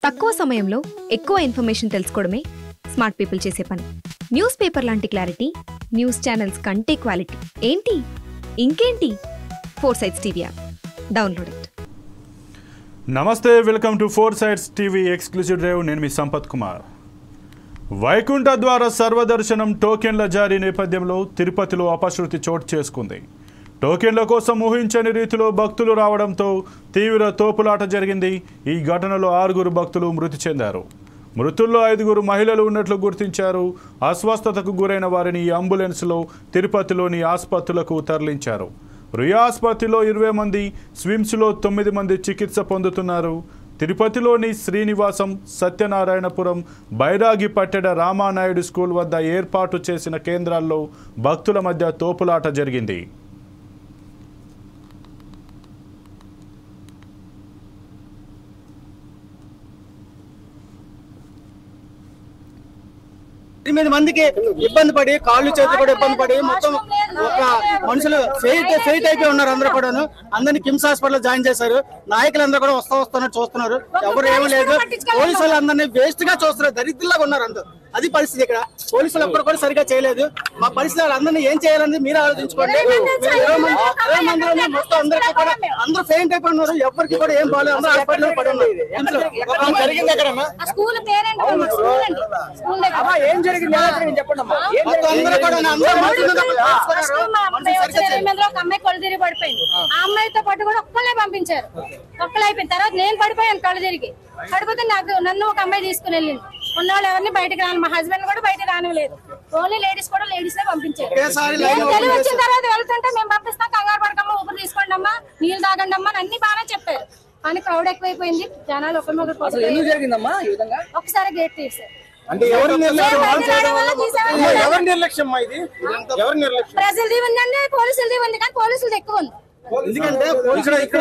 తక్కువ సమయంలో ఎక్కువ ఇన్ఫర్మేషన్ తెలుసుకోవడమే స్మార్ట్ పీపుల్ చేసే పని. న్యూస్ పేపర్ లాంటి క్లారిటీ, న్యూస్ ఛానల్స్ కంటే క్వాలిటీ. ఏంటి ఇంకేంటి? 4 Sides TV app download it. నమస్తే, welcome to 4 Sides TV exclusive drive. నేను మీ సంపత్ కుమార్. వైకుంఠ ద్వార సర్వదర్శనం టోకెన్ల జారీ నేపథ్యంలో తిరుపతిలో అపశృతి చోటు చేసుకుంది. టోకెన్ల కోసం ఊహించని రీతిలో భక్తులు రావడంతో తీవ్ర తోపులాట జరిగింది. ఈ ఘటనలో 6 భక్తులు మృతి చెందారు. మృతుల్లో 5 మహిళలు ఉన్నట్లు గుర్తించారు. అస్వస్థతకు గురైన వారిని అంబులెన్స్లో తిరుపతిలోని ఆసుపత్రులకు తరలించారు. రుయా ఆసుపత్రిలో 20 మంది, స్విమ్స్లో 9 మంది చికిత్స పొందుతున్నారు. తిరుపతిలోని శ్రీనివాసం, సత్యనారాయణపురం, బైరాగి పట్టెడ రామానాయుడు స్కూల్ వద్ద ఏర్పాటు చేసిన కేంద్రాల్లో భక్తుల మధ్య తోపులాట జరిగింది. మందికి ఇబ్బంది పడి, కాళ్ళు చేతులు కూడా ఇబ్బంది పడి, మొత్తం ఒక మనుషులు ఫెయిట్ అయిపోయి ఉన్నారు. అందరూ కూడా అందరినీ కిమ్స్ హాస్పిటల్ జాయిన్ చేశారు. నాయకులందరూ కూడా వస్తున్నారు, చూస్తున్నారు. ఎవరు ఏమీ లేదు. పోలీసులు అందరినీ వేస్ట్ గా చూస్తున్నారు. దరిద్రంగా ఉన్నారు అందరూ. అది పరిస్థితి. ఇక్కడ పోలీసులు ఎప్పుడు కూడా సరిగా చేయలేదు. మా పరిస్థితి అందరినీ ఏం చేయాలని మీరు ఆలోచించుకోండి. 20 మందిలోనే మొత్తం అందరికీ కూడా అందరూ ఫెయింట్ అయిపోయి ఉన్నారు. ఎవరికి కూడా ఏం బాగాలేదు. అందరూ హాస్పిటల్ పడి ఉన్నారు. జరిగింది ఎక్కడ ఏం జరిగింది చెప్పండి. అందరూ కూడా అమ్మాయి కళ్ళు తిరిగి పడిపోయింది. ఆ అమ్మాయితో పాటు కూడా ఒక్కళ్ళే పంపించారు. ఒక్కళ్ళు అయిపోయిన తర్వాత నేను పడిపోయాను. కళ్ళు తిరిగి పడిపోతే నన్ను ఒక అమ్మాయి తీసుకుని వెళ్ళింది. ఉన్నవాళ్ళు ఎవరిని బయటకు రాను, మా హస్బెండ్ కూడా బయట రానివ్వలేదు. ఓన్లీ లేడీస్ కూడా లేడీస్ పంపించారు. తెలివి వచ్చిన తర్వాత వెళ్తుంటే మేము పంపిస్తాం, కంగారు పడకమ్మా, ఊపిరి తీసుకోండి అమ్మా, నీళ్ళు తాగండి అమ్మా, అన్ని బాగానే చెప్పారు. కానీ క్రౌడ్ ఎక్కువైపోయింది. జనాలు ఒకసారి గేట్ తీసారు. ప్రజలది ఉందండి, పోలీసులది ఉంది. కానీ పోలీసులది ఎక్కువ ఉంది. ఎందుకంటే పోలీసులు ఎక్కువ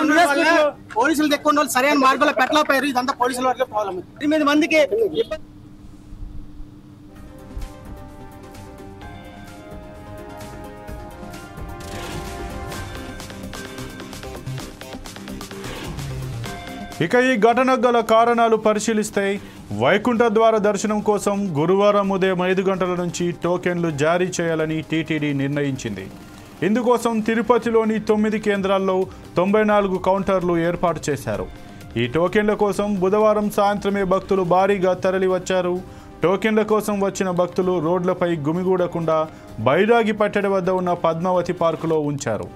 ఉన్న వాళ్ళు సరైన మార్గంలో పెట్టలేకపోయారు. ఇదంతా పోలీసుల వరకే ప్రాబ్లం. 8 మందికి ఇక ఈ ఘటనకు గల కారణాలు పరిశీలిస్తే వైకుంఠ ద్వార దర్శనం కోసం గురువారం ఉదయం 5 గంటల నుంచి టోకెన్లు జారీ చేయాలని టీటీడీ నిర్ణయించింది. ఇందుకోసం తిరుపతిలోని 9 కేంద్రాల్లో 94 కౌంటర్లు ఏర్పాటు చేశారు. ఈ టోకెన్ల కోసం బుధవారం సాయంత్రమే భక్తులు భారీగా తరలి వచ్చారు. టోకెన్ల కోసం వచ్చిన భక్తులు రోడ్లపై గుమిగూడకుండా బైరాగి పట్టెడ వద్ద ఉన్న పద్మావతి పార్కులో ఉంచారు.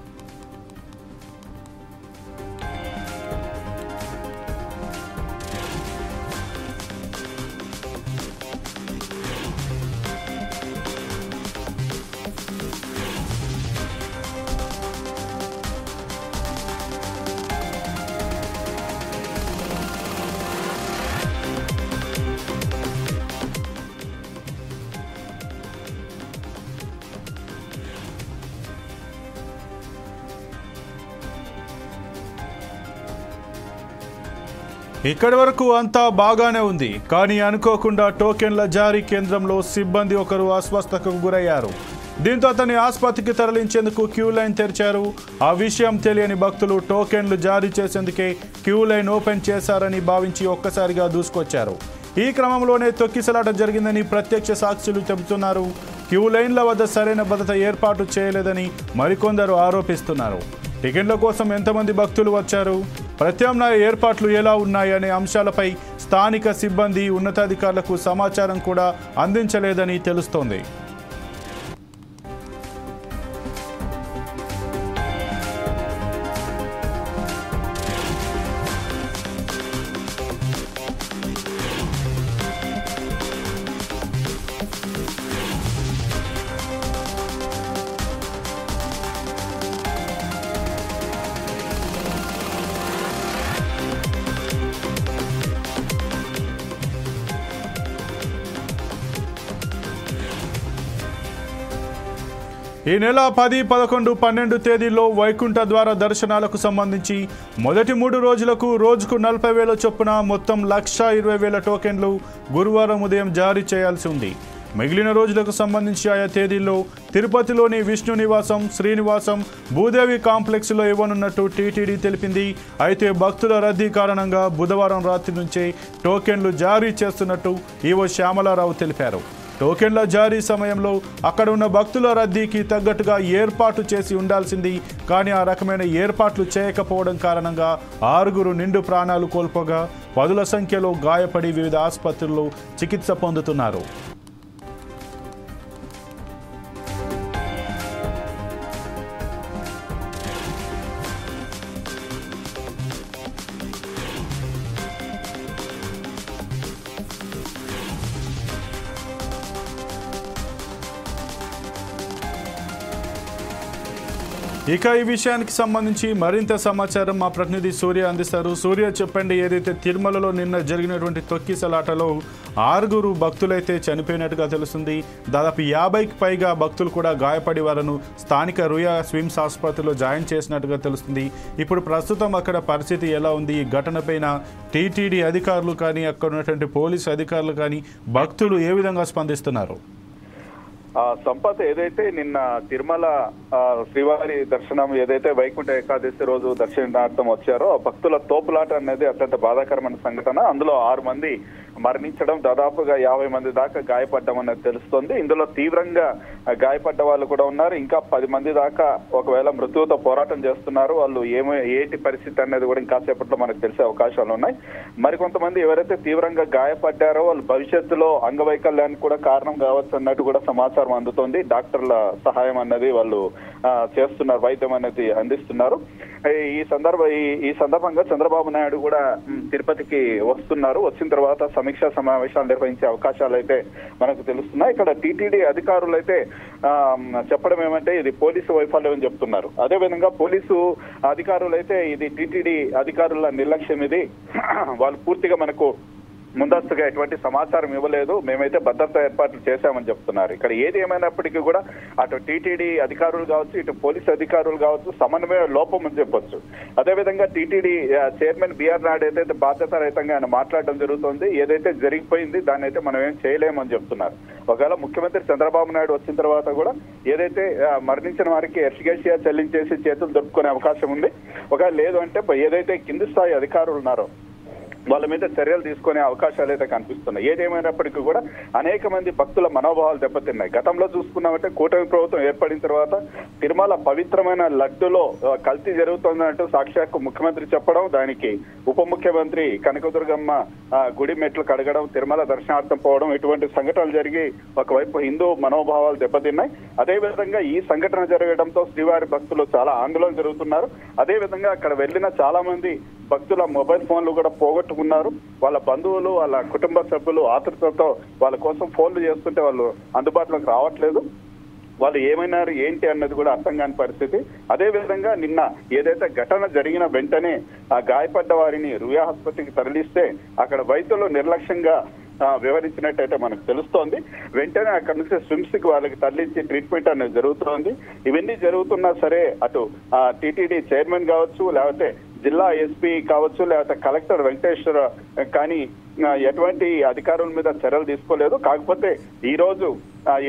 ఇక్కడి వరకు అంతా బాగానే ఉంది. కానీ అనుకోకుండా టోకెన్ల జారీ కేంద్రంలో సిబ్బంది ఒకరు అస్వస్థతకు గురయ్యారు. దీంతో అతన్ని ఆసుపత్రికి తరలించేందుకు క్యూ లైన్ తెరిచారు. ఆ విషయం తెలియని భక్తులు టోకెన్లు జారీ చేసేందుకే క్యూ లైన్ ఓపెన్ చేశారని భావించి ఒక్కసారిగా దూసుకొచ్చారు. ఈ క్రమంలోనే తొక్కిసలాట జరిగిందని ప్రత్యక్ష సాక్షులు చెబుతున్నారు. క్యూ లైన్ల వద్ద సరైన భద్రత ఏర్పాటు చేయలేదని మరికొందరు ఆరోపిస్తున్నారు. టికెట్ల కోసం ఎంతమంది భక్తులు వచ్చారు, ప్రత్యామ్నాయ ఏర్పాట్లు ఎలా ఉన్నాయనే అంశాలపై స్థానిక సిబ్బంది ఉన్నతాధికారులకు సమాచారం కూడా అందించలేదని తెలుస్తోంది. ఈ నెల 10, 11, 12 తేదీల్లో వైకుంఠ ద్వార దర్శనాలకు సంబంధించి మొదటి 3 రోజులకు రోజుకు 40,000 చొప్పున మొత్తం 1,20,000 టోకెన్లు గురువారం ఉదయం జారీ చేయాల్సి ఉంది. మిగిలిన రోజులకు సంబంధించి ఆయా తేదీల్లో తిరుపతిలోని విష్ణు నివాసం, శ్రీనివాసం, భూదేవి కాంప్లెక్స్లో ఇవ్వనున్నట్టు టీటీడీ తెలిపింది. అయితే భక్తుల రద్దీ కారణంగా బుధవారం రాత్రి నుంచే టోకెన్లు జారీ చేస్తున్నట్టు ఈవో శ్యామలారావు తెలిపారు. టోకెన్ల జారీ సమయంలో అక్కడ ఉన్న భక్తుల రద్దీకి తగ్గట్టుగా ఏర్పాటు చేసి ఉండాల్సింది. కానీ ఆ రకమైన ఏర్పాట్లు చేయకపోవడం కారణంగా 6 నిండు ప్రాణాలు కోల్పోగా 10ల సంఖ్యలో గాయపడి వివిధ ఆసుపత్రుల్లో చికిత్స పొందుతున్నారు. ఇక ఈ విషయానికి సంబంధించి మరింత సమాచారం మా ప్రతినిధి సూర్య అందిస్తారు. సూర్య, చెప్పండి, ఏదైతే తిరుమలలో నిన్న జరిగినటువంటి తొక్కిసలాటలో 6 భక్తులైతే చనిపోయినట్టుగా తెలుస్తుంది. దాదాపు 50కి పైగా భక్తులు కూడా గాయపడి వారిని స్థానిక రుయా స్విమ్స్ ఆసుపత్రిలో జాయిన్ చేసినట్టుగా తెలుస్తుంది. ఇప్పుడు ప్రస్తుతం అక్కడ పరిస్థితి ఎలా ఉంది? ఈ ఘటనపైన టీటీడీ అధికారులు కానీ, అక్కడ ఉన్నటువంటి పోలీసు అధికారులు కానీ, భక్తులు ఏ విధంగా స్పందిస్తున్నారు? సంపత్, ఏదైతే నిన్న తిరుమల శ్రీవారి దర్శనం ఏదైతే వైకుంఠ ఏకాదశి రోజు దర్శనార్థం వచ్చారో ఆ భక్తుల తోపులాట అనేది అత్యంత బాధాకరమైన సంఘటన. అందులో 6 మంది మరణించడం, దాదాపుగా 50 మంది దాకా గాయపడ్డం అనేది తెలుస్తోంది. ఇందులో తీవ్రంగా గాయపడ్డ వాళ్ళు కూడా ఉన్నారు. ఇంకా 10 మంది దాకా ఒకవేళ మృత్యువుతో పోరాటం చేస్తున్నారు. వాళ్ళు ఏంటి పరిస్థితి అనేది కూడా ఇంకాసేపట్లో మనకు తెలిసే అవకాశాలు ఉన్నాయి. మరికొంతమంది ఎవరైతే తీవ్రంగా గాయపడ్డారో వాళ్ళు భవిష్యత్తులో అంగవైకల్యానికి కూడా కారణం కావచ్చు అన్నట్టు కూడా సమాచారం అందుతోంది. డాక్టర్ల సహాయం అన్నది వాళ్ళు చేస్తున్నారు, వైద్యం అనేది అందిస్తున్నారు. ఈ సందర్భంగా చంద్రబాబు నాయుడు కూడా తిరుపతికి వస్తున్నారు. వచ్చిన తర్వాత సమీక్షా సమావేశాలు నిర్వహించే అవకాశాలు అయితే మనకు తెలుస్తున్నాయి. ఇక్కడ టీటీడీ అధికారులు అయితే చెప్పడం ఏమంటే ఇది పోలీసు వైఫల్యం అని చెప్తున్నారు. అదేవిధంగా పోలీసు అధికారులు అయితే ఇది టీటీడీ అధికారుల నిర్లక్ష్యం, ఇది వాళ్ళు పూర్తిగా మనకు ముందస్తుగా ఎటువంటి సమాచారం ఇవ్వలేదు, మేమైతే భద్రతా ఏర్పాట్లు చేశామని చెప్తున్నారు. ఇక్కడ ఏది ఏమైనప్పటికీ కూడా అటు టీటీడీ అధికారులు కావచ్చు, ఇటు పోలీసు అధికారులు కావచ్చు సమన్వయ లోపం అని చెప్పొచ్చు. అదేవిధంగా టీటీడీ చైర్మన్ బిఆర్ నాయుడు అయితే బాధ్యతారహితంగా ఆయన మాట్లాడడం జరుగుతుంది. ఏదైతే జరిగిపోయింది దాన్ని అయితే మనం ఏం చేయలేమని చెప్తున్నారు. ఒకవేళ ముఖ్యమంత్రి చంద్రబాబు నాయుడు వచ్చిన తర్వాత కూడా ఏదైతే మరణించిన వారికి ఎర్షిగేషియా చెల్లించేసి చేతులు దొరుకునే అవకాశం ఉంది. ఒకవేళ లేదు అంటే ఏదైతే కింది స్థాయి అధికారులు ఉన్నారో వాళ్ళ మీద చర్యలు తీసుకునే అవకాశాలు అయితే కనిపిస్తున్నాయి. ఏదేమైనప్పటికీ కూడా అనేక మంది భక్తుల మనోభావాలు దెబ్బతిన్నాయి. గతంలో చూసుకున్నామంటే కూటమి ప్రభుత్వం ఏర్పడిన తర్వాత తిరుమల పవిత్రమైన లడ్డులో కల్తీ జరుగుతుందంటూ సాక్షాత్ ముఖ్యమంత్రి చెప్పడం, దానికి ఉప ముఖ్యమంత్రి కనకదుర్గమ్మ గుడి మెట్లు కడగడం, తిరుమల దర్శనార్థం పోవడం, ఇటువంటి సంఘటనలు జరిగి ఒకవైపు హిందూ మనోభావాలు దెబ్బతిన్నాయి. అదేవిధంగా ఈ సంఘటన జరగడంతో శ్రీవారి భక్తులు చాలా ఆందోళన జరుగుతున్నారు. అదేవిధంగా అక్కడ వెళ్లిన చాలా మంది భక్తుల మొబైల్ ఫోన్లు కూడా పోగొట్టుకున్నారు. వాళ్ళ బంధువులు, వాళ్ళ కుటుంబ సభ్యులు ఆతృతతో వాళ్ళ కోసం ఫోన్లు చేస్తుంటే వాళ్ళు అందుబాటులోకి రావట్లేదు. వాళ్ళు ఏమైనారు ఏంటి అన్నది కూడా అర్థం కాని పరిస్థితి. అదేవిధంగా నిన్న ఏదైతే ఘటన జరిగిన వెంటనే ఆ గాయపడ్డ వారిని రుయా ఆసుపత్రికి తరలిస్తే అక్కడ వైద్యులు నిర్లక్ష్యంగా వివరించినట్టయితే మనకు తెలుస్తోంది. వెంటనే అక్కడ నుంచి స్విమ్స్ కి వాళ్ళకి తరలించి ట్రీట్మెంట్ అనేది జరుగుతోంది. ఇవన్నీ జరుగుతున్నా సరే అటు టీటీడీ చైర్మన్ కావచ్చు, లేకపోతే జిల్లా ఎస్పీ కావచ్చు, లేకపోతే కలెక్టర్ వెంకటేశ్వర కానీ ఎటువంటి అధికారుల మీద చర్యలు తీసుకోలేదు. కాకపోతే ఈ రోజు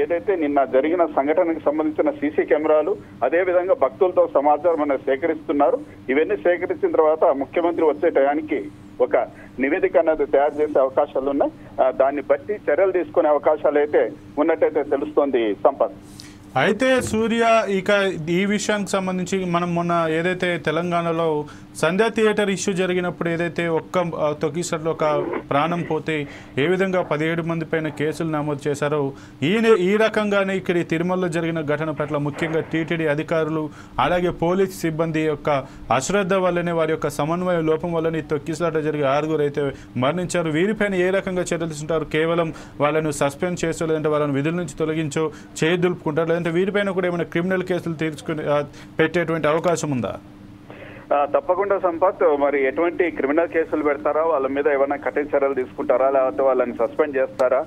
ఏదైతే నిన్న జరిగిన సంఘటనకు సంబంధించిన సీసీ కెమెరాలు, అదే విధంగా భక్తులతో సమాచారం అనేది సేకరిస్తున్నారు. ఇవన్నీ సేకరించిన తర్వాత ముఖ్యమంత్రి వచ్చే టయానికి ఒక నివేదిక అనేది తయారు చేసే అవకాశాలు ఉన్నాయి. దాన్ని బట్టి చర్యలు తీసుకునే అవకాశాలు అయితే ఉన్నట్టయితే తెలుస్తోంది సంపత్. అయితే సూర్య, ఇక ఈ విషయానికి సంబంధించి మనం మొన్న ఏదైతే తెలంగాణలో సంధ్యా థియేటర్ ఇష్యూ జరిగినప్పుడు ఏదైతే తొక్కిసట్లో ఒక ప్రాణం పోతే ఏ విధంగా 17 మంది పైన కేసులు నమోదు చేశారో ఈ రకంగానే ఇక్కడ తిరుమలలో జరిగిన ఘటన పట్ల ముఖ్యంగా టీటీడీ అధికారులు అలాగే పోలీస్ సిబ్బంది యొక్క అశ్రద్ధ వల్లనే, వారి యొక్క సమన్వయ లోపం వల్లనే తొక్కిసలాట జరిగి 6 అయితే మరణించారు. వీరిపైన ఏ రకంగా చర్యలు తీసుకుంటారు? కేవలం వాళ్ళను సస్పెండ్ చేసో, లేదంటే వాళ్ళని విధుల నుంచి తొలగించో, చేదులుపుకుంటారు, లేదంటే వీరిపైన కూడా ఏమైనా క్రిమినల్ కేసులు తీసుకుని పెట్టేటువంటి అవకాశం ఉందా? తప్పకుండా సంపత్, మరి ఎటువంటి క్రిమినల్ కేసులు పెడతారా, వాళ్ళ మీద ఏమైనా కఠిన చర్యలు తీసుకుంటారా, లేకపోతే వాళ్ళని సస్పెండ్ చేస్తారా,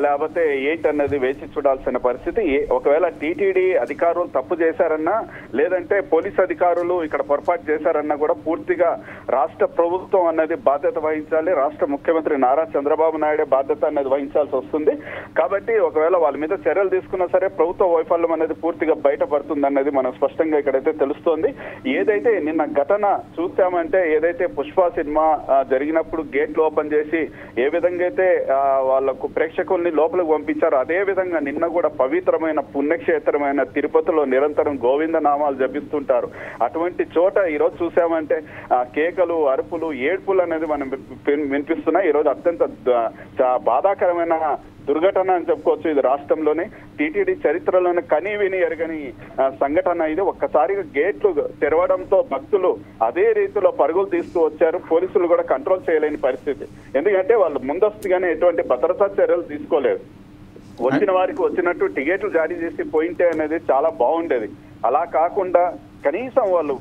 లేకపోతే ఏంటన్నది వేచి చూడాల్సిన పరిస్థితి. ఒకవేళ టీటీడీ అధికారులు తప్పు చేశారన్నా, లేదంటే పోలీస్ అధికారులు ఇక్కడ పొరపాటు చేశారన్నా కూడా పూర్తిగా రాష్ట్ర ప్రభుత్వం అన్నది బాధ్యత వహించాలి. రాష్ట్ర ముఖ్యమంత్రి నారా చంద్రబాబు నాయుడే బాధ్యత అనేది వహించాల్సి వస్తుంది. కాబట్టి ఒకవేళ వాళ్ళ మీద చర్యలు తీసుకున్నా సరే ప్రభుత్వ వైఫల్యం అనేది పూర్తిగా బయటపడుతుంది అన్నది మనం స్పష్టంగా ఇక్కడైతే తెలుస్తోంది. ఏదైతే నిన్న ఘటన చూస్తామంటే, ఏదైతే పుష్ప సినిమా జరిగినప్పుడు గేట్లు ఓపెన్ చేసి ఏ విధంగా అయితే వాళ్ళకు ప్రేక్షకుల్ని లోపలికి పంపించారో, అదే విధంగా నిన్న కూడా పవిత్రమైన పుణ్యక్షేత్రమైన తిరుపతిలో నిరంతరం గోవింద నామాలు జపిస్తుంటారు. అటువంటి చోట ఈరోజు చూసామంటే కేకలు, అరుపులు, ఏడ్పులు అనేది మనం వినిపిస్తున్నాయి. ఈరోజు అత్యంత బాధాకరమైన దుర్ఘటన అని చెప్పుకోవచ్చు. ఇది రాష్ట్రంలోనే టీటీడీ చరిత్రలోనే కనీ విని ఎరగని సంఘటన ఇది. ఒక్కసారిగా గేట్లు తెరవడంతో భక్తులు అదే రీతిలో పరుగులు తీస్తూ వచ్చారు. పోలీసులు కూడా కంట్రోల్ చేయలేని పరిస్థితి. ఎందుకంటే వాళ్ళు ముందస్తుగానే ఎటువంటి భద్రతా చర్యలు తీసుకోలేదు. వచ్చిన వారికి వచ్చినట్టు టికెట్లు జారీ చేసి పోయింటే అనేది చాలా బాగుండేది. అలా కాకుండా కనీసం వాళ్ళు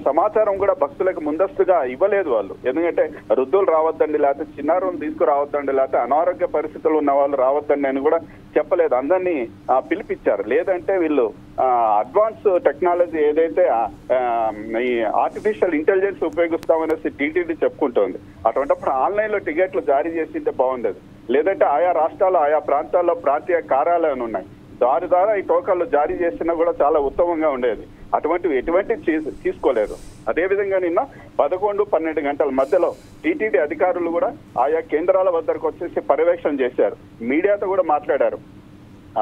సమాచారం కూడా భక్తులకు ముందస్తుగా ఇవ్వలేదు వాళ్ళు. ఎందుకంటే వృద్ధులు రావద్దండి, లేకపోతే చిన్నారులు తీసుకురావద్దండి, లేకపోతే అనారోగ్య పరిస్థితులు ఉన్న వాళ్ళు రావద్దండి అని కూడా చెప్పలేదు. అందరినీ పిలిపించారు. లేదంటే వీళ్ళు అడ్వాన్స్ టెక్నాలజీ ఏదైతే ఈ ఆర్టిఫిషియల్ ఇంటెలిజెన్స్ ఉపయోగిస్తామనేసి టీటీడీ చెప్పుకుంటోంది. అటువంటిప్పుడు ఆన్లైన్ లో టికెట్లు జారీ చేసింటే బాగుండేది. లేదంటే ఆయా రాష్ట్రాల్లో ఆయా ప్రాంతాల్లో ప్రాంతీయ కార్యాలయాలు ఉన్నాయి, దారి ద్వారా ఈ టోకన్లు జారీ చేసినా కూడా చాలా ఉత్తమంగా ఉండేది. ఎటువంటి తీసుకోలేదు. అదేవిధంగా నిన్న 11-12 గంటల మధ్యలో టీటీడీ అధికారులు కూడా ఆయా కేంద్రాల వద్దకు వచ్చేసి పర్యవేక్షణ చేశారు. మీడియాతో కూడా మాట్లాడారు.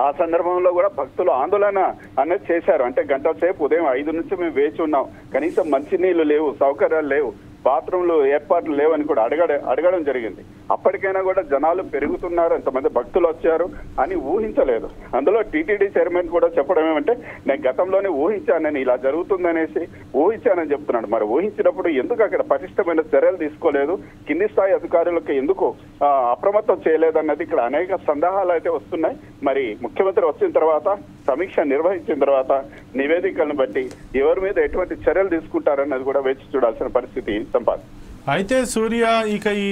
ఆ సందర్భంలో కూడా భక్తులు ఆందోళన అనేది చేశారు. అంటే గంటల సేపు ఉదయం 5 నుంచి మేము వేచి ఉన్నాం, కనీసం మంచినీళ్లు లేవు, సౌకర్యాలు లేవు, బాత్రూంలు ఏర్పాట్లు లేవని కూడా అడగడం జరిగింది. అప్పటికైనా కూడా జనాలు పెరుగుతున్నారు, ఎంతమంది భక్తులు వచ్చారు అని ఊహించలేదు. అందులో టీటీడీ చైర్మన్ కూడా చెప్పడం ఏమంటే, నేను గతంలోనే ఊహించానని, ఇలా జరుగుతుందనేసి ఊహించానని చెప్తున్నాడు. మరి ఊహించినప్పుడు ఎందుకు అక్కడ పటిష్టమైన చర్యలు తీసుకోలేదు, కింది స్థాయి అధికారులకు ఎందుకు అప్రమత్తం చేయలేదన్నది ఇక్కడ అనేక సందేహాలు అయితే వస్తున్నాయి. మరి ముఖ్యమంత్రి వచ్చిన తర్వాత సమీక్ష నిర్వహించిన తర్వాత నివేదికలను బట్టి ఎవరి మీద ఎటువంటి చర్యలు తీసుకుంటారన్నది కూడా వేచి చూడాల్సిన పరిస్థితి సంపాద్. అయితే సూర్య, ఇక ఈ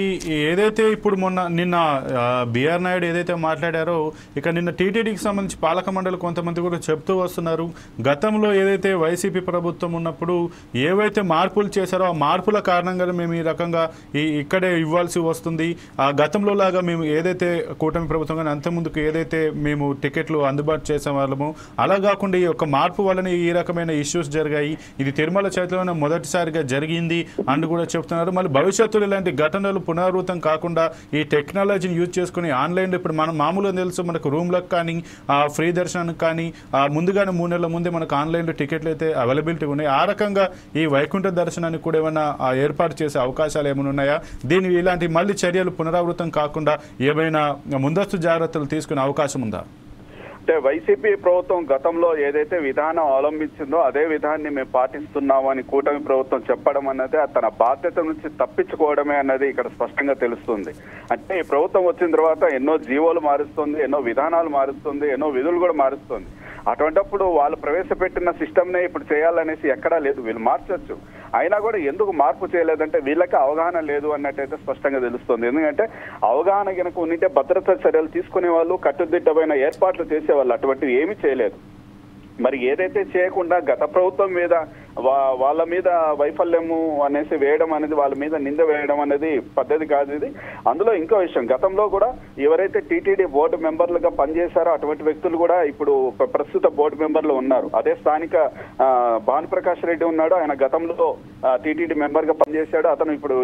ఏదైతే ఇప్పుడు నిన్న బిఆర్ నాయుడు ఏదైతే మాట్లాడారో, ఇక నిన్న టీటీడీకి సంబంధించి పాలక మండలి కొంతమంది కూడా చెప్తూ వస్తున్నారు, గతంలో ఏదైతే వైసీపీ ప్రభుత్వం ఉన్నప్పుడు ఏవైతే మార్పులు చేశారో ఆ మార్పుల కారణంగా మేము ఈ రకంగా ఇక్కడే ఇవ్వాల్సి వస్తుంది. ఆ గతంలో లాగా మేము ఏదైతే కూటమి ప్రభుత్వం కానీ అంతకుముందుకు ఏదైతే మేము టికెట్లు అందుబాటు చేసే వాళ్ళము, అలా కాకుండా ఈ యొక్క మార్పు వలన ఈ రకమైన ఇష్యూస్ జరిగాయి. ఇది తిరుమల చరిత్రలోనే మొదటిసారిగా జరిగింది అని కూడా చెప్తున్నారు. భవిష్యత్తులో ఇలాంటి ఘటనలు పునరావృతం కాకుండా ఈ టెక్నాలజీని యూజ్ చేసుకుని ఆన్లైన్లో ఇప్పుడు మనం మామూలుగా తెలుసు, మనకు రూమ్లకు కానీ ఫ్రీ దర్శనానికి కానీ ముందుగానే 3 నెలల ముందే మనకు ఆన్లైన్లో టికెట్లు అయితే అవైలబిలిటీ ఉన్నాయి. ఆ రకంగా ఈ వైకుంఠ దర్శనానికి కూడా ఏమైనా ఏర్పాటు చేసే అవకాశాలు ఏమైనా ఉన్నాయా? దీని ఇలాంటి మళ్ళీ చర్యలు పునరావృతం కాకుండా ఏమైనా ముందస్తు జాగ్రత్తలు తీసుకునే అవకాశం ఉందా? అంటే వైసీపీ ప్రభుత్వం గతంలో ఏదైతే విధానం అవలంబించిందో అదే విధానాన్ని మేము పాటిస్తున్నాము అని కూటమి ప్రభుత్వం చెప్పడం అన్నది తన బాధ్యత నుంచి తప్పించుకోవడమే అన్నది ఇక్కడ స్పష్టంగా తెలుస్తుంది. అంటే ఈ ప్రభుత్వం వచ్చిన తర్వాత ఎన్నో జీవోలు మారుస్తుంది, ఎన్నో విధానాలు మారుస్తుంది, ఎన్నో విధులు కూడా మారుస్తుంది. అటువంటిప్పుడు వాళ్ళు ప్రవేశపెట్టిన సిస్టమ్నే ఇప్పుడు చేయాలనేసి ఎక్కడా లేదు. వీళ్ళు మార్చొచ్చు, అయినా కూడా ఎందుకు మార్పు చేయలేదంటే వీళ్ళకి అవగాహన లేదు అన్నట్టయితే స్పష్టంగా తెలుస్తుంది. ఎందుకంటే అవగాహన కనుక ఉంటే భద్రతా చర్యలు తీసుకునే వాళ్ళు, కట్టుదిట్టమైన ఏర్పాట్లు చేసేవాళ్ళు, అటువంటివి ఏమీ చేయలేదు. మరి ఏదైతే చేయకుండా గత ప్రభుత్వం మీద వాళ్ళ మీద వైఫల్యము అనేసి వేయడం అనేది, వాళ్ళ మీద నింద వేయడం అనేది పద్ధతి కాదు ఇది. అందులో ఇంకో విషయం, గతంలో కూడా ఎవరైతే టీటీడీ బోర్డు మెంబర్లుగా పనిచేశారో అటువంటి వ్యక్తులు కూడా ఇప్పుడు ప్రస్తుత బోర్డు మెంబర్లు ఉన్నారు. అదే స్థానిక భానుప్రకాష్ రెడ్డి ఉన్నాడు, ఆయన గతంలో టీటీడీ మెంబర్ గా పనిచేశాడు, అతను ఇప్పుడు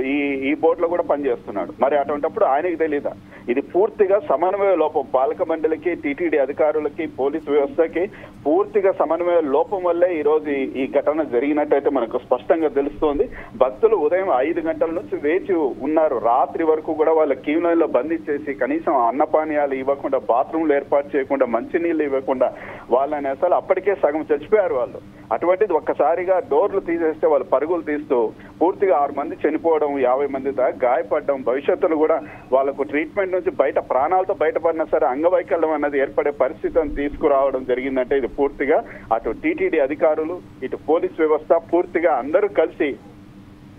ఈ బోర్డులో కూడా పనిచేస్తున్నాడు. మరి అటువంటిప్పుడు ఆయనకి తెలీదా? ఇది పూర్తిగా సమన్వయ లోపం. పాలక మండలికి, టీటీడీ అధికారులకి, పోలీసు వ్యవస్థకి పూర్తిగా సమన్వయ లోపం వల్లే ఈ రోజు ఈ ఘటన జరిగినట్టయితే మనకు స్పష్టంగా తెలుస్తోంది. భక్తులు ఉదయం 5 గంటల నుంచి వేచి ఉన్నారు. రాత్రి వరకు కూడా వాళ్ళ క్యూ లైన్లో బంధించేసి కనీసం అన్నపానీయాలు ఇవ్వకుండా, బాత్రూమ్లు ఏర్పాటు చేయకుండా, మంచినీళ్ళు ఇవ్వకుండా వాళ్ళని అసలు అప్పటికే సగం చచ్చిపోయారు వాళ్ళు. అటువంటిది ఒక్కసారిగా డోర్లు తీసేస్తే వాళ్ళు పరుగులు తీస్తూ పూర్తిగా 6 మంది చనిపోవడం, 50 మంది దాకా గాయపడడం, భవిష్యత్తులో కూడా వాళ్ళకు ట్రీట్మెంట్ నుంచి ప్రాణాలతో బయటపడినా సరే అంగవైకల్యం అన్నది ఏర్పడే పరిస్థితిని తీసుకురావడం జరిగిందంటే ఇది పూర్తిగా అటు టీటీడీ అధికారులు, ఇటు పోలీస్ వ్యవస్థ పూర్తిగా అందరూ కలిసి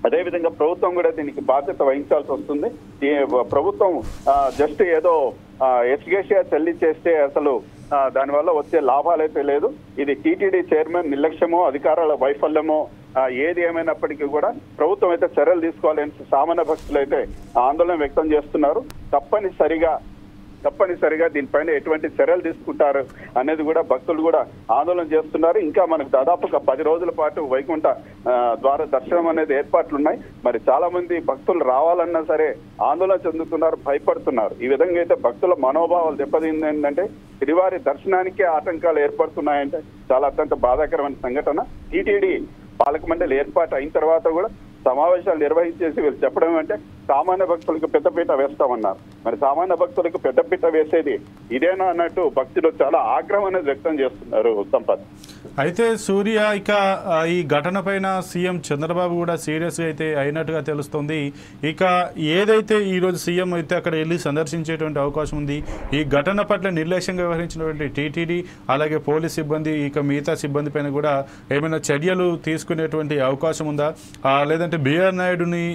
అదేవిధంగా ప్రభుత్వం కూడా దీనికి బాధ్యత వహించాల్సి వస్తుంది. ప్రభుత్వం జస్ట్ ఏదో ఎస్గేషియా చెల్లించేస్తే అసలు దానివల్ల వచ్చే లాభాలైతే లేదు. ఇది టీటీడీ చైర్మన్ నిర్లక్ష్యమో అధికారుల వైఫల్యమో ఏది ఏమైనప్పటికీ కూడా ప్రభుత్వం అయితే చర్యలు తీసుకోవాలని సామాన్య భక్తులు అయితే ఆందోళన వ్యక్తం చేస్తున్నారు. తప్పనిసరిగా దీనిపైన ఎటువంటి చర్యలు తీసుకుంటారు అనేది కూడా భక్తులు కూడా ఆందోళన చేస్తున్నారు. ఇంకా మనకు దాదాపుగా 10 రోజుల పాటు వైకుంఠ ద్వార దర్శనం అనేది ఏర్పాట్లు ఉన్నాయి. మరి చాలా మంది భక్తులు రావాలన్నా సరే ఆందోళన చెందుతున్నారు, భయపడుతున్నారు. ఈ విధంగా అయితే భక్తుల మనోభావాలు దెబ్బతింది. ఏంటంటే శ్రీవారి దర్శనానికే ఆటంకాలు ఏర్పడుతున్నాయంటే చాలా అత్యంత బాధాకరమైన సంఘటన. టీటీడీ పాలక మండలి ఏర్పాటు అయిన తర్వాత కూడా సమావేశాలు నిర్వహించేసి వీళ్ళు చెప్పడం అంటే సామాన్య భక్తులకు పెద్దపీట వేస్తామన్నారు. మరి సామాన్య భక్తులకు పెద్దపీట వేసేది ఇదేనా అన్నట్టు భక్తులు చాలా ఆగ్రహం అనేది వ్యక్తం చేస్తున్నారు. సంపత్ అయితే సూర్య, ఇక ఈ ఘటన పైన సీఎం చంద్రబాబు కూడా సీరియస్గా అయితే అయినట్టుగా తెలుస్తుంది. ఇక ఏదైతే ఈరోజు సీఎం అయితే అక్కడ వెళ్ళి సందర్శించేటువంటి అవకాశం ఉంది. ఈ ఘటన పట్ల నిర్లక్ష్యంగా వ్యవహరించినటువంటి టీటీడీ అలాగే పోలీస్ సిబ్బంది ఇక మిగతా సిబ్బంది పైన కూడా ఏమైనా చర్యలు తీసుకునేటువంటి అవకాశం ఉందా? లేదంటే బిఆర్ నాయుడుని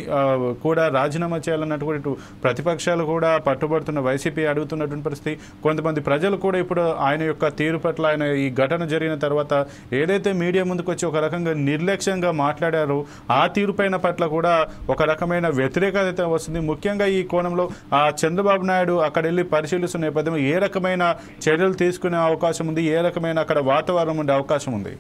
కూడా రాజీనామా చేయాలన్నటువంటి ప్రతిపక్షాలు కూడా పట్టుబడుతున్న వైసీపీ అడుగుతున్నటువంటి పరిస్థితి. కొంతమంది ప్రజలు కూడా ఇప్పుడు ఆయన యొక్క తీరు పట్ల, ఆయన ఈ ఘటన జరిగిన తర్వాత ఏదైతే మీడియా ముందుకు వచ్చి ఒక రకంగా నిర్లక్ష్యంగా మాట్లాడారో ఆ తీరు పట్ల కూడా ఒక రకమైన వ్యతిరేకత వస్తుంది. ముఖ్యంగా ఈ కోణంలో చంద్రబాబు నాయుడు అక్కడ వెళ్ళి పరిశీలిస్తున్న నేపథ్యంలో ఏ రకమైన చర్యలు తీసుకునే అవకాశం ఉంది? ఏ రకమైన అక్కడ వాతావరణం ఉండే అవకాశం ఉంది?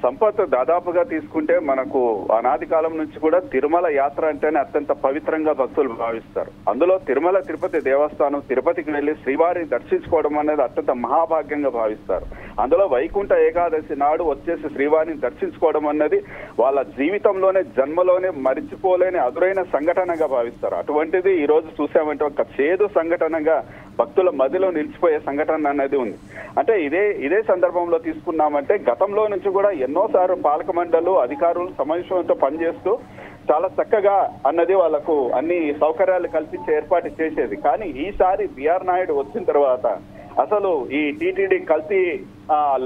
సంపత్, దాదాపుగా తీసుకుంటే మనకు అనాది కాలం నుంచి కూడా తిరుమల యాత్ర అంటేనే అత్యంత పవిత్రంగా భక్తులు భావిస్తారు. అందులో తిరుమల తిరుపతి దేవస్థానం తిరుపతికి వెళ్లి శ్రీవారిని దర్శించుకోవడం అనేది అత్యంత మహాభాగ్యంగా భావిస్తారు. అందులో వైకుంఠ ఏకాదశి నాడు వచ్చేసి శ్రీవారిని దర్శించుకోవడం అన్నది వాళ్ళ జీవితంలోనే జన్మలోనే మరిచిపోలేని అదురైన సంఘటనగా భావిస్తారు. అటువంటిది ఈ రోజు చూసామంటే ఒక చేదు సంఘటనగా భక్తుల మదిలో నిలిచిపోయే సంఘటన అనేది ఉంది. అంటే ఇదే సందర్భంలో తీసుకున్నామంటే గతంలో నుంచి కూడా ఎన్నోసార్లు పాలక మండలు అధికారులు సమన్వయంతో పనిచేస్తూ చాలా చక్కగా అన్నది వాళ్ళకు అన్ని సౌకర్యాలు కల్పించే ఏర్పాటు చేసేది. కానీ ఈసారి బిఆర్ నాయుడు వచ్చిన తర్వాత అసలు ఈ టీటీడీ కల్తీ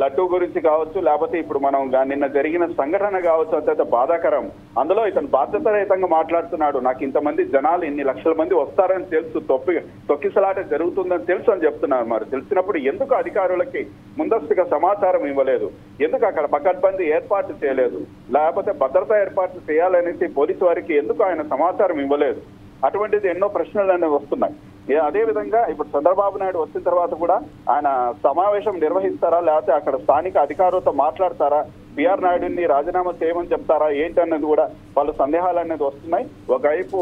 లడ్డు గురించి కావచ్చు, లేకపోతే ఇప్పుడు మనం నిన్న జరిగిన సంఘటన కావచ్చు, అత్యంత బాధాకరం. అందులో ఇతను బాధ్యతారహితంగా మాట్లాడుతున్నాడు. నాకు ఇంతమంది జనాలు ఇన్ని లక్షల మంది వస్తారని తెలుసు, తొక్కిసలాట జరుగుతుందని తెలుసు అని చెప్తున్నారు. మరి తెలిసినప్పుడు ఎందుకు అధికారులకి ముందస్తుగా సమాచారం ఇవ్వలేదు? ఎందుకు అక్కడ పకడ్బందీ ఏర్పాటు చేయలేదు? లేకపోతే భద్రతా ఏర్పాట్లు చేయాలనేసి పోలీసు వారికి ఎందుకు ఆయన సమాచారం ఇవ్వలేదు? అటువంటిది ఎన్నో ప్రశ్నలు అనేవి వస్తున్నాయి. అదేవిధంగా ఇప్పుడు చంద్రబాబు నాయుడు వచ్చిన తర్వాత కూడా ఆయన సమావేశం నిర్వహిస్తారా, లేకపోతే అక్కడ స్థానిక అధికారులతో మాట్లాడతారా, బిఆర్ నాయుడుని రాజీనామా చేయమని చెప్తారా ఏంటన్నది కూడా వాళ్ళ సందేహాలు అనేది వస్తున్నాయి. ఒకవైపు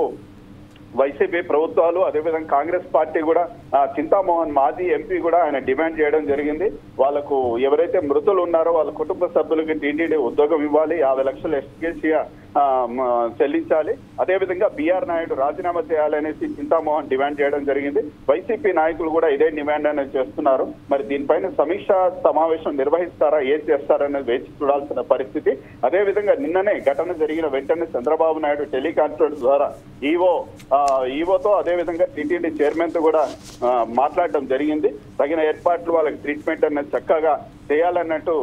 వైసీపీ ప్రభుత్వాలు, అదేవిధంగా కాంగ్రెస్ పార్టీ కూడా చింతామోహన్ మాజీ ఎంపీ కూడా ఆయన డిమాండ్ చేయడం జరిగింది. వాళ్ళకు ఎవరైతే మృతులు ఉన్నారో వాళ్ళ కుటుంబ సభ్యులకి టీటీడీ ఉద్యోగం ఇవ్వాలి, 50 లక్షల ఎస్కేసీఆ చెల్లించాలి, అదేవిధంగా బిఆర్ నాయుడు రాజీనామా చేయాలనేసి చింతామోహన్ డిమాండ్ చేయడం జరిగింది. వైసీపీ నాయకులు కూడా ఇదే డిమాండ్ అనేది చేస్తున్నారు. మరి దీనిపైన సమీక్షా సమావేశం నిర్వహిస్తారా, ఏం చేస్తారనేది వేచి చూడాల్సిన పరిస్థితి. అదేవిధంగా నిన్ననే ఘటన జరిగిన వెంటనే చంద్రబాబు నాయుడు టెలికాన్ఫరెన్స్ ద్వారా ఈవోతో అదేవిధంగా టీటీడీ చైర్మన్ తో కూడా మాట్లాడడం జరిగింది. తగిన ఏర్పాట్లు వాళ్ళకి ట్రీట్మెంట్ అనేది చక్కగా చేయాలన్నట్టు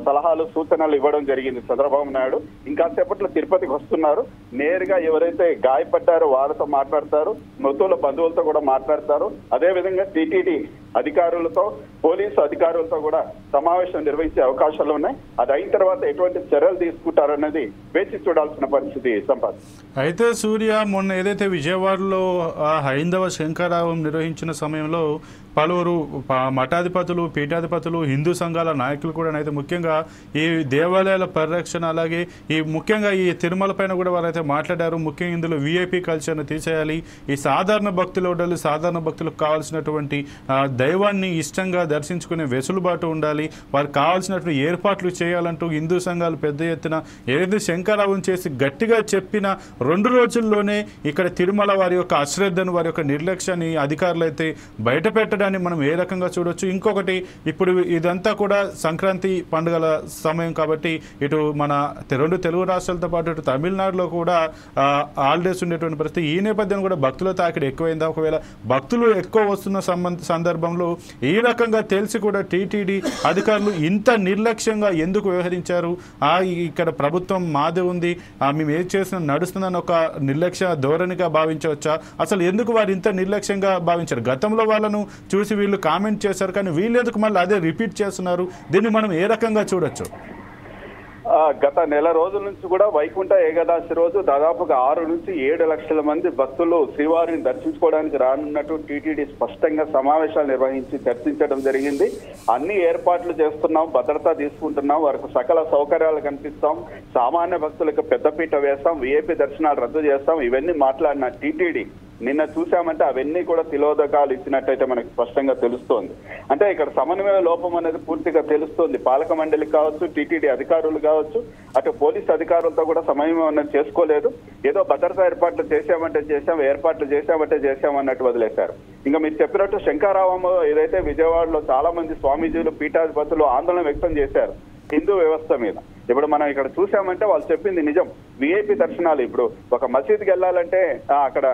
సలహాలు సూచనలు ఇవ్వడం జరిగింది చంద్రబాబు నాయుడు. ఇంకాసేపట్లో తిరుపతికి వస్తున్నారు. నేరుగా ఎవరైతే గాయపడ్డారో వాళ్ళతో మాట్లాడతారు, మృతుల బంధువులతో కూడా మాట్లాడతారు. అదేవిధంగా టీటీడీ అధికారులతో, పోలీసు అధికారులతో కూడా సమావేశం నిర్వహించే అవకాశాలు ఉన్నాయి. అది అయిన తర్వాత ఎటువంటి చర్యలు తీసుకుంటారన్నది వేచి చూడాల్సిన పరిస్థితి. సంపత్, అయితే సూర్య, మొన్న ఏదైతే విజయవాడలో హైందవ శంకరావం నిర్వహించిన సమయంలో పలువురు మఠాధిపతులు, పీఠాధిపతులు, హిందూ సంఘాల నాయకులు కూడా అయితే ముఖ్యంగా ఈ దేవాలయాల పరిరక్షణ, అలాగే ముఖ్యంగా ఈ తిరుమల పైన కూడా వారైతే మాట్లాడారు. ముఖ్యంగా ఇందులో వీఐపీ కల్చర్ను తీసేయాలి, ఈ సాధారణ భక్తులు ఉండాలి, సాధారణ భక్తులకు కావాల్సినటువంటి దైవాన్ని ఇష్టంగా దర్శించుకునే వెసులుబాటు ఉండాలి, వారికి కావాల్సినటువంటి ఏర్పాట్లు చేయాలంటూ హిందూ సంఘాలు పెద్ద ఎత్తున ఏదైతే శంకరావం చేసి గట్టిగా చెప్పిన 2 రోజుల్లోనే ఇక్కడ తిరుమల వారి యొక్క అశ్రద్ధను, వారి యొక్క నిర్లక్ష్యాన్ని అధికారులు అయితే బయట పెట్టడాన్ని మనం ఏ రకంగా చూడొచ్చు? ఇంకొకటి, ఇప్పుడు ఇదంతా కూడా సంక్రాంతి పండుగల సమయం కాబట్టి ఇటు మన 2 తెలుగు రాష్ట్రాలతో పాటు ఇటు తమిళనాడులో కూడా హాలిడేస్ ఉండేటువంటి పరిస్థితి. ఈ నేపథ్యం కూడా భక్తుల తాకిడి ఎక్కువైందా? ఒకవేళ భక్తులు ఎక్కువ వస్తున్న సందర్భంలో సందర్భంలో ఈ రకంగా తెలిసి కూడా టీటీడీ అధికారులు ఇంత నిర్లక్ష్యంగా ఎందుకు వ్యవహరించారు? ఇక్కడ ప్రభుత్వం మాది ఉంది, మేము ఏది చేసినా నడుస్తుందని ఒక నిర్లక్ష్య ధోరణిగా భావించవచ్చా? అసలు ఎందుకు వారు ఇంత నిర్లక్ష్యంగా భావించారు? గతంలో వాళ్ళను చూసి వీళ్ళు కామెంట్ చేశారు, కానీ వీళ్ళు ఎందుకు మళ్ళీ అదే రిపీట్ చేస్తున్నారు? దీన్ని మనం ఏ రకంగా చూడొచ్చు? గత నెల రోజుల నుంచి కూడా వైకుంఠ ఏకాదశి రోజు దాదాపుగా 6 నుంచి 7 లక్షల మంది భక్తులు శ్రీవారిని దర్శించుకోవడానికి రానున్నట్టు టీటీడీ స్పష్టంగా సమావేశాలు నిర్వహించి చర్చించడం జరిగింది. అన్ని ఏర్పాట్లు చేస్తున్నాం, భద్రత తీసుకుంటున్నాం, వారికి సకల సౌకర్యాలు కల్పిస్తాం, సామాన్య భక్తులకు పెద్దపీట వేస్తాం, విఐపి దర్శనాలు రద్దు చేస్తాం, ఇవన్నీ మాట్లాడిన టీటీడీ నిన్న చూసామంటే అవన్నీ కూడా తిలోదకాలు ఇచ్చినట్టయితే మనకు స్పష్టంగా తెలుస్తోంది. అంటే ఇక్కడ సమన్వయ లోపం అనేది పూర్తిగా తెలుస్తోంది. పాలక మండలి కావచ్చు, టీటీడీ అధికారులు కావచ్చు, అటు పోలీస్ అధికారులతో కూడా సమన్వయం అనేది చేసుకోలేదు. ఏదో భద్రతా ఏర్పాట్లు చేశామంటే చేశాం అన్నట్టు వదిలేశారు. ఇంకా మీరు చెప్పినట్టు శంకరావం ఏదైతే విజయవాడలో చాలా మంది స్వామీజీలు, పీఠాధిపతులు ఆందోళన వ్యక్తం చేశారు హిందూ వ్యవస్థ మీద. ఇప్పుడు మనం ఇక్కడ చూసామంటే వాళ్ళు చెప్పింది నిజం. విఐపి దర్శనాలు, ఇప్పుడు ఒక మసీద్కి వెళ్ళాలంటే అక్కడ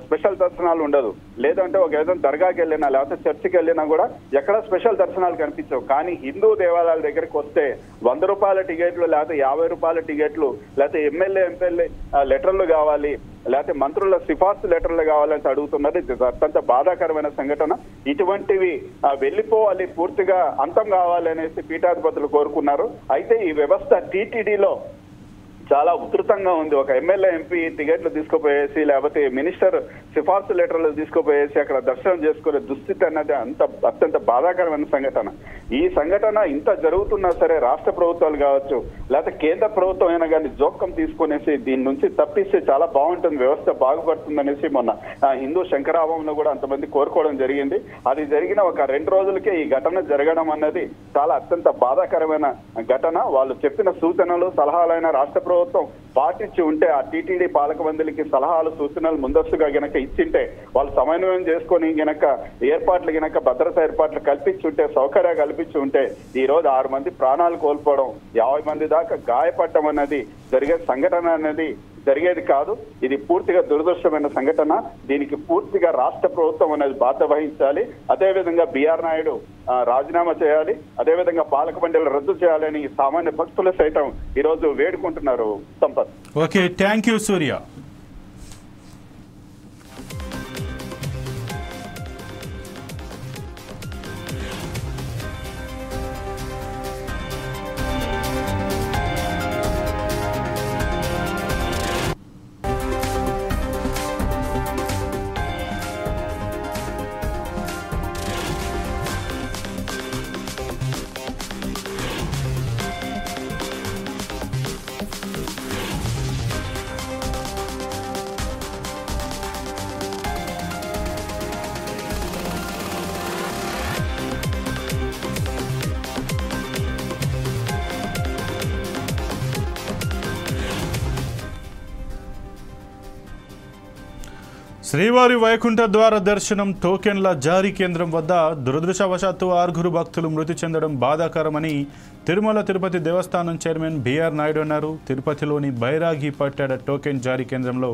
స్పెషల్ దర్శనాలు ఉండదు, లేదంటే ఒక ఏదైనా దర్గాకి వెళ్ళినా లేకపోతే చర్చికి వెళ్ళినా కూడా ఎక్కడ స్పెషల్ దర్శనాలు కనిపించవు. కానీ హిందూ దేవాలయాల దగ్గరికి వస్తే 100 రూపాయల టికెట్లు, లేకపోతే 50 రూపాయల టికెట్లు, లేకపోతే ఎమ్మెల్యే లెటర్లు కావాలి, లేకపోతే మంత్రుల సిఫార్సు లెటర్లు కావాలని అడుగుతున్నది అత్యంత బాధాకరమైన సంఘటన. ఇటువంటివి వెళ్ళిపోవాలి, పూర్తిగా అంతం కావాలి అనేసి పీఠాధిపతులు కోరుకున్నారు. అయితే ఈ వ్యవస్థ టీటీడీలో చాలా ఉధృతంగా ఉంది. ఒక ఎమ్మెల్యే, ఎంపీ టికెట్లు తీసుకుపోయేసి లేకపోతే మినిస్టర్ సిఫార్సు లెటర్లు తీసుకుపోయేసి అక్కడ దర్శనం చేసుకునే దుస్థితి అన్నది అత్యంత బాధాకరమైన సంఘటన. ఈ సంఘటన ఇంత జరుగుతున్నా సరే రాష్ట్ర ప్రభుత్వాలు కావచ్చు, లేకపోతే కేంద్ర ప్రభుత్వం అయినా కానీ జోక్యం తీసుకునేసి దీని నుంచి తప్పిస్తే చాలా బాగుంటుంది, వ్యవస్థ బాగుపడుతుంది అనేసి మొన్న హిందూ శంకరావంలో కూడా అంతమంది కోరుకోవడం జరిగింది. అది జరిగిన ఒక 2 రోజులకే ఈ ఘటన జరగడం అన్నది చాలా అత్యంత బాధాకరమైన ఘటన. వాళ్ళు చెప్పిన సూచనలు, సలహాలైన రాష్ట్ర ప్రభుత్వం పాటించి ఉంటే, ఆ టీటీడీ పాలక మండలికి సలహాలు, సూచనలు ముందస్తుగా గనక ఇచ్చింటే, వాళ్ళు సమన్వయం చేసుకొని గనక భద్రతా ఏర్పాట్లు కల్పించి ఉంటే, సౌకర్యాలు కల్పించి ఉంటే, ఈ రోజు 6 మంది ప్రాణాలు కోల్పోవడం, 50 మంది దాకా గాయపడటం అనేది జరిగే సంఘటన అనేది జరిగేది కాదు. ఇది పూర్తిగా దురదృష్టమైన సంఘటన. దీనికి పూర్తిగా రాష్ట్ర ప్రభుత్వం అనేది బాధ్యత వహించాలి. అదేవిధంగా బిఆర్ నాయుడు రాజీనామా చేయాలి, అదేవిధంగా పాలక మండలి రద్దు చేయాలని సామాన్య భక్తులు సైతం ఈ రోజు వేడుకుంటున్నారు. సంపత్. ఓకే, థ్యాంక్ యూ సూర్య. శ్రీవారి వైకుంఠ ద్వార దర్శనం టోకెన్ల జారీ కేంద్రం వద్ద దురదృష్టవశాత్తు 6 భక్తులు మృతి చెందడం బాధాకరమని తిరుమల తిరుపతి దేవస్థానం చైర్మన్ బిఆర్ నాయుడు అన్నారు. తిరుపతిలోని బైరాగి పట్టాడ టోకెన్ జారీ కేంద్రంలో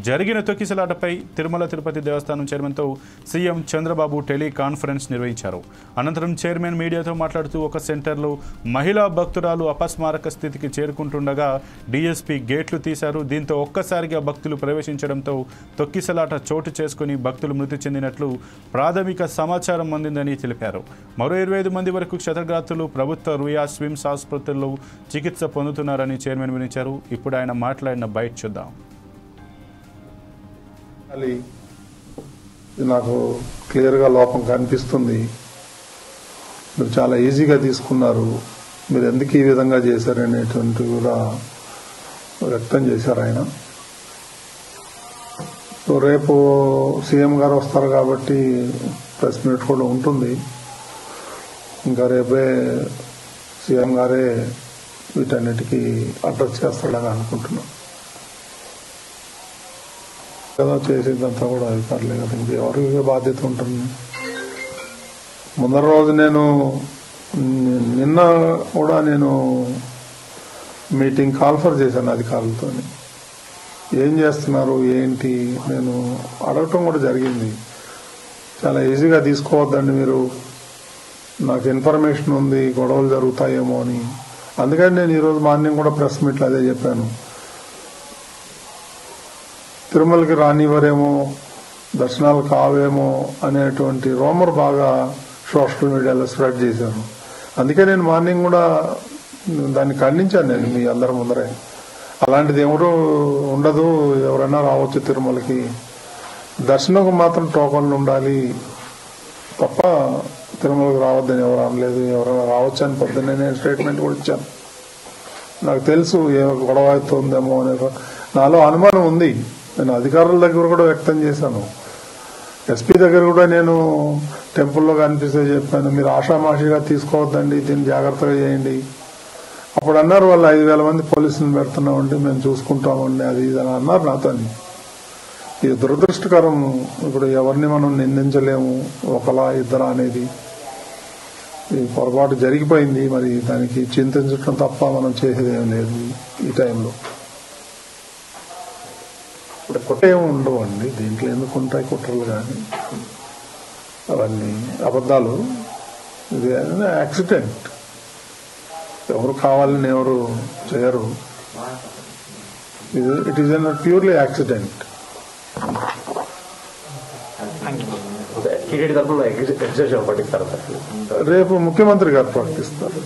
జరిగిన తొక్కిసలాటపై తిరుమల తిరుపతి దేవస్థానం చైర్మన్తో సీఎం చంద్రబాబు టెలికాన్ఫరెన్స్ నిర్వహించారు. అనంతరం చైర్మన్ మీడియాతో మాట్లాడుతూ ఒక సెంటర్లో మహిళా భక్తురాలు అపస్మారక స్థితికి చేరుకుంటుండగా డీఎస్పీ గేట్లు తీశారు. దీంతో ఒక్కసారిగా భక్తులు ప్రవేశించడంతో తొక్కిసలాట చోటు చేసుకుని భక్తులు మృతి చెందినట్లు ప్రాథమిక సమాచారం అందిందని తెలిపారు. మరో 25 మంది వరకు క్షతగాత్రులు ప్రభుత్వ రుయా స్విమ్స్ ఆసుపత్రుల్లో చికిత్స పొందుతున్నారని చైర్మన్ వివరించారు. ఇప్పుడు ఆయన మాట్లాడిన బయట చూద్దాం. నాకు క్లియర్గా లోపం కనిపిస్తుంది. మీరు చాలా ఈజీగా తీసుకున్నారు, మీరు ఎందుకు ఈ విధంగా చేశారనేటువంటి కూడా వ్యక్తం చేశారు ఆయన. సో రేపు సీఎం గారు వస్తారు కాబట్టి ప్రెస్ మీట్ కూడా ఉంటుంది. ఇంకా రేపే సీఎం గారే వీటన్నిటికీ అడ్రస్ చేస్తాడని అనుకుంటున్నాం. కదా చేసేదంతా కూడా అధికారులే కదా, ఇంకెవరికి బాధ్యత ఉంటుంది. ముందర రోజు నిన్న కూడా నేను మీటింగ్ కాల్ఫర్ చేశాను అధికారులతో. ఏం చేస్తున్నారు ఏంటి నేను అడగటం కూడా జరిగింది. చాలా ఈజీగా తీసుకోవద్దండి మీరు, నాకు ఇన్ఫర్మేషన్ ఉంది గొడవలు జరుగుతాయేమో అని. అందుకని నేను ఈరోజు మార్నింగ్ కూడా ప్రెస్ మీట్లో అదే చెప్పాను. తిరుమలకి రానివ్వరేమో, దర్శనాలు కావేమో అనేటువంటి రూమర్ బాగా సోషల్ మీడియాలో స్ప్రెడ్ చేశాను. అందుకే నేను మార్నింగ్ కూడా దాన్ని ఖండించాను నేను మీ అందరి ముందరే. అలాంటిది ఎవరు ఉండదు, ఎవరైనా రావచ్చు తిరుమలకి, దర్శనంకు మాత్రం టోకన్లు ఉండాలి తప్ప తిరుమలకు రావద్దని ఎవరు అనలేదు. ఎవరైనా రావచ్చు అని పొద్దున్నే నేను స్టేట్మెంట్ కూడా ఇచ్చాను. నాకు తెలుసు ఏ గొడవ అవుతుందేమో అనే నాలో అనుమానం ఉంది. నేను అధికారుల దగ్గర కూడా వ్యక్తం చేశాను. ఎస్పీ దగ్గర కూడా నేను టెంపుల్లో కనిపిస్తే చెప్పాను, మీరు ఆషామాషిగా తీసుకోవద్దండి, దీన్ని జాగ్రత్తగా చేయండి. అప్పుడు అన్నారు వాళ్ళు 5,000 మంది పోలీసులను పెడుతున్నామండి, మేము చూసుకుంటామండి, అది ఇది అని అన్నారు నాతో. ఇది దురదృష్టకరం. ఇప్పుడు ఎవరిని మనం నిందించలేము, ఒకలా ఇద్దరా అనేది. ఈ పొరపాటు జరిగిపోయింది, మరి దానికి చింతించడం తప్ప మనం చేసేది ఏం లేదు ఈ టైంలో. కుట్రేమి ఉండవండి దీంట్లో, ఎందుకు ఉంటాయి కుట్రలు కానీ, అవన్నీ అబద్ధాలు. ఇది యాక్సిడెంట్, ఎవరు కావాలని ఎవరు చేయరు. It is purely accident. రేపు ముఖ్యమంత్రి గారు ప్రకటిస్తారు.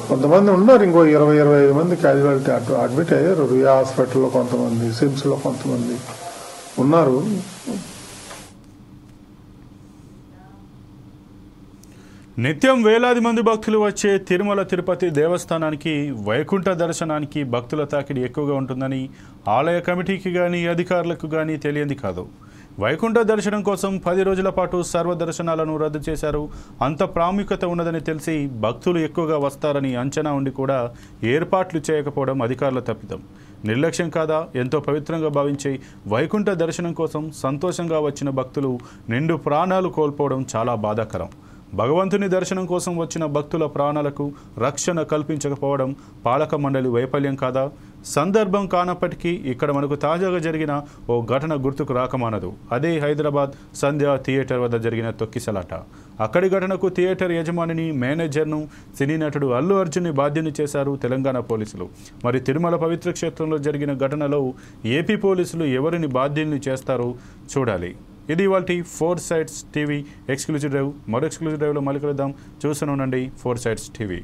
కొంతమంది ఉన్నారు, ఇంకో 20-25 మంది క్యాజువాలిటీ అడ్మిట్ అయ్యారు. రుయా హాస్పిటల్లో కొంతమంది, సిమ్స్ లో కొంతమంది ఉన్నారు. నిత్యం వేలాది మంది భక్తులు వచ్చే తిరుమల తిరుపతి దేవస్థానానికి వైకుంఠ దర్శనానికి భక్తుల తాకిడి ఎక్కువగా ఉంటుందని ఆలయ కమిటీకి కానీ అధికారులకు కానీ తెలియంది కాదు. వైకుంఠ దర్శనం కోసం 10 రోజుల పాటు సర్వదర్శనాలను రద్దు చేశారు. అంత ప్రాముఖ్యత ఉన్నదని తెలిసి భక్తులు ఎక్కువగా వస్తారని అంచనా ఉండి కూడా ఏర్పాట్లు చేయకపోవడం అధికారుల తప్పిదం. నిర్లక్ష్యం కాదా? ఎంతో పవిత్రంగా భావించే వైకుంఠ దర్శనం కోసం సంతోషంగా వచ్చిన భక్తులు నిండు ప్రాణాలు కోల్పోవడం చాలా బాధాకరం. భగవంతుని దర్శనం కోసం వచ్చిన భక్తుల ప్రాణాలకు రక్షణ కల్పించకపోవడం పాలక మండలి వైఫల్యం కాదా? సందర్భం కానప్పటికీ ఇక్కడ మనకు తాజాగా జరిగిన ఓ ఘటన గుర్తుకు రాకమానదు. అదే హైదరాబాద్ సంధ్య థియేటర్ వద్ద జరిగిన తొక్కిసలాట. అక్కడి ఘటనకు థియేటర్ యజమానిని, మేనేజర్ను, సినీ నటుడు అల్లు అర్జున్ని బాధ్యుని చేశారు తెలంగాణ పోలీసులు. మరి తిరుమల పవిత్ర క్షేత్రంలో జరిగిన ఘటనలో ఏపీ పోలీసులు ఎవరిని బాధ్యుల్ని చేస్తారో చూడాలి. ఇది ఇవాల్టి 4 Sides టీవీ ఎక్స్క్లూజివ్ డ్రైవ్. మరో ఎక్స్క్లూజివ్ డ్రైవ్లో మళ్ళీ కలుద్దాం. చూస్తూనే ఉండండి 4 Sides టీవీ.